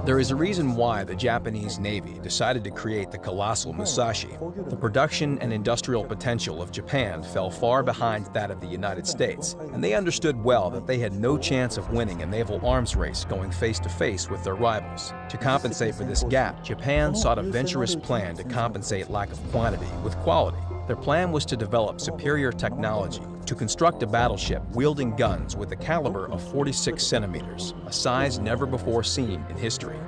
There is a reason why the Japanese Navy decided to create the colossal Musashi. The production and industrial potential of Japan fell far behind that of the United States, and they understood well that they had no chance of winning a naval arms race going face to face with their rivals. To compensate for this gap, Japan sought a venturous plan to compensate lack of quantity with quality. Their plan was to develop superior technology, to construct a battleship wielding guns with a caliber of 46 centimeters, a size never before seen in history.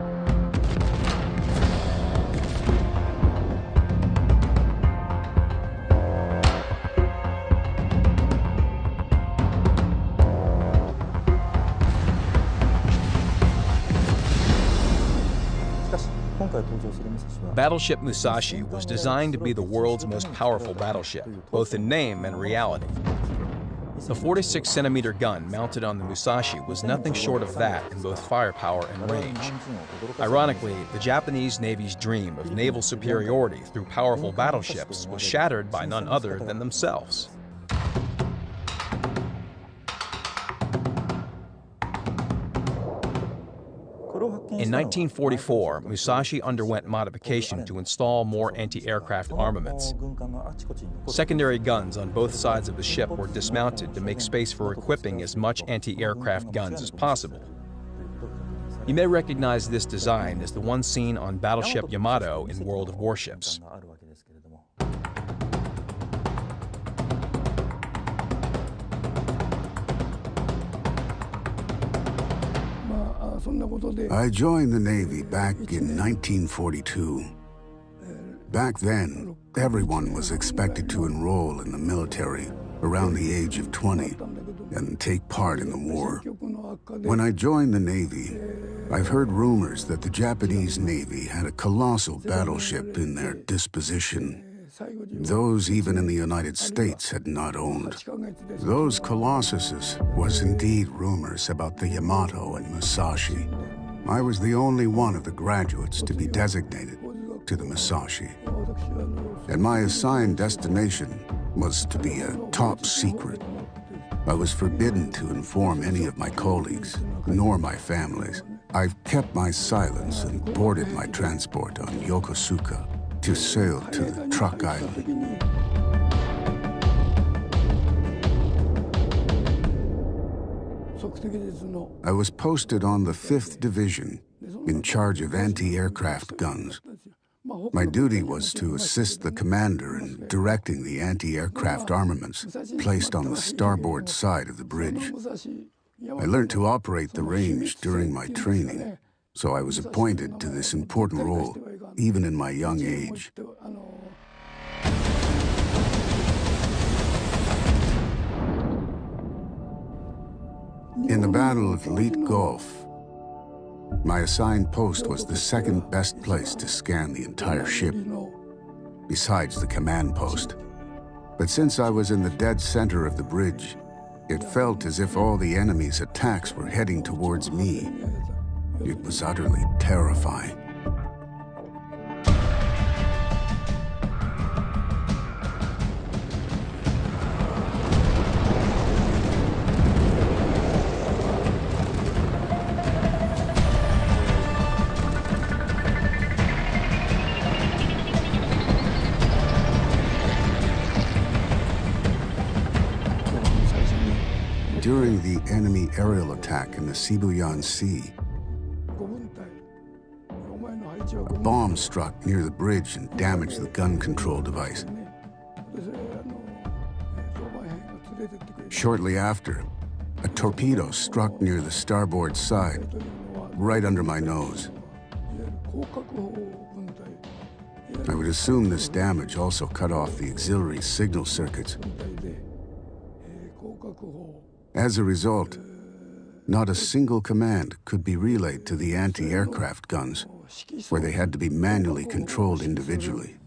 Battleship Musashi was designed to be the world's most powerful battleship, both in name and reality. The 46-centimeter gun mounted on the Musashi was nothing short of that in both firepower and range. Ironically, the Japanese Navy's dream of naval superiority through powerful battleships was shattered by none other than themselves. In 1944, Musashi underwent modification to install more anti-aircraft armaments. Secondary guns on both sides of the ship were dismounted to make space for equipping as much anti-aircraft guns as possible. You may recognize this design as the one seen on battleship Yamato in World of Warships. I joined the Navy back in 1942. Back then, everyone was expected to enroll in the military around the age of 20 and take part in the war. When I joined the Navy, I've heard rumors that the Japanese Navy had a colossal battleship in their disposition. Those even in the United States had not owned. Those colossuses was indeed rumors about the Yamato and Musashi. I was the only one of the graduates to be designated to the Musashi. And my assigned destination was to be a top secret. I was forbidden to inform any of my colleagues, nor my families. I've kept my silence and boarded my transport on Yokosuka to sail to the Truk Island. I was posted on the 5th Division in charge of anti-aircraft guns. My duty was to assist the commander in directing the anti-aircraft armaments placed on the starboard side of the bridge. I learned to operate the range during my training, so I was appointed to this important role, even in my young age. In the Battle of Leyte Gulf, my assigned post was the second best place to scan the entire ship, besides the command post. But since I was in the dead center of the bridge, it felt as if all the enemy's attacks were heading towards me. It was utterly terrifying. During the enemy aerial attack in the Sibuyan Sea, a bomb struck near the bridge and damaged the gun control device. Shortly after, a torpedo struck near the starboard side, right under my nose. I would assume this damage also cut off the auxiliary signal circuits. As a result, not a single command could be relayed to the anti-aircraft guns, where they had to be manually controlled individually.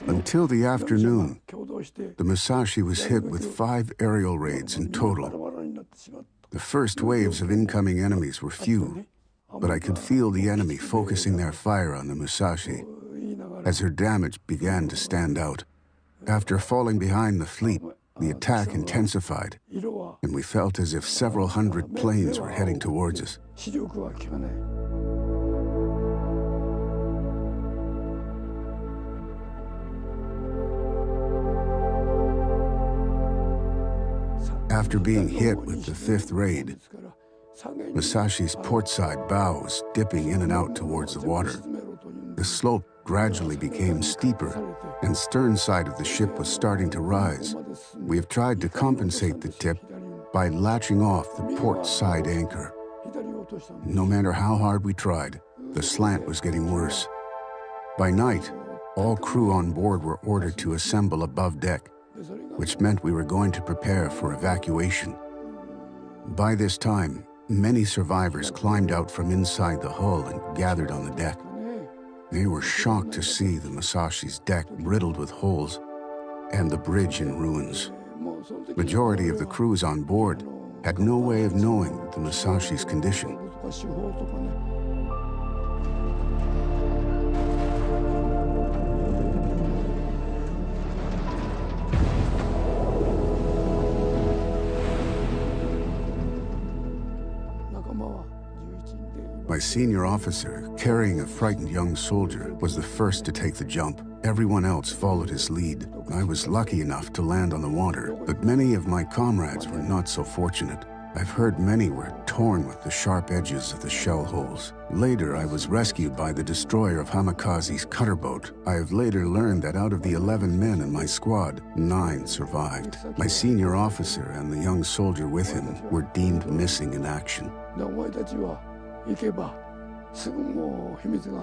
Until the afternoon, the Musashi was hit with 5 aerial raids in total. The first waves of incoming enemies were few, but I could feel the enemy focusing their fire on the Musashi as her damage began to stand out. After falling behind the fleet, the attack intensified, and we felt as if several hundred planes were heading towards us. After being hit with the fifth raid, Musashi's portside bow was dipping in and out towards the water. The slope gradually became steeper, and stern side of the ship was starting to rise. We have tried to compensate the tip by latching off the port side anchor. No matter how hard we tried, the slant was getting worse. By night, all crew on board were ordered to assemble above deck, which meant we were going to prepare for evacuation. By this time, many survivors climbed out from inside the hull and gathered on the deck. They were shocked to see the Musashi's deck riddled with holes and the bridge in ruins. Majority of the crews on board had no way of knowing the Musashi's condition. My senior officer, carrying a frightened young soldier, was the first to take the jump. Everyone else followed his lead. I was lucky enough to land on the water, but many of my comrades were not so fortunate. I've heard many were torn with the sharp edges of the shell holes. Later, I was rescued by the destroyer of Hamikaze's cutter boat. I have later learned that out of the 11 men in my squad, 9 survived. My senior officer and the young soldier with him were deemed missing in action. 行けばすぐもう秘密が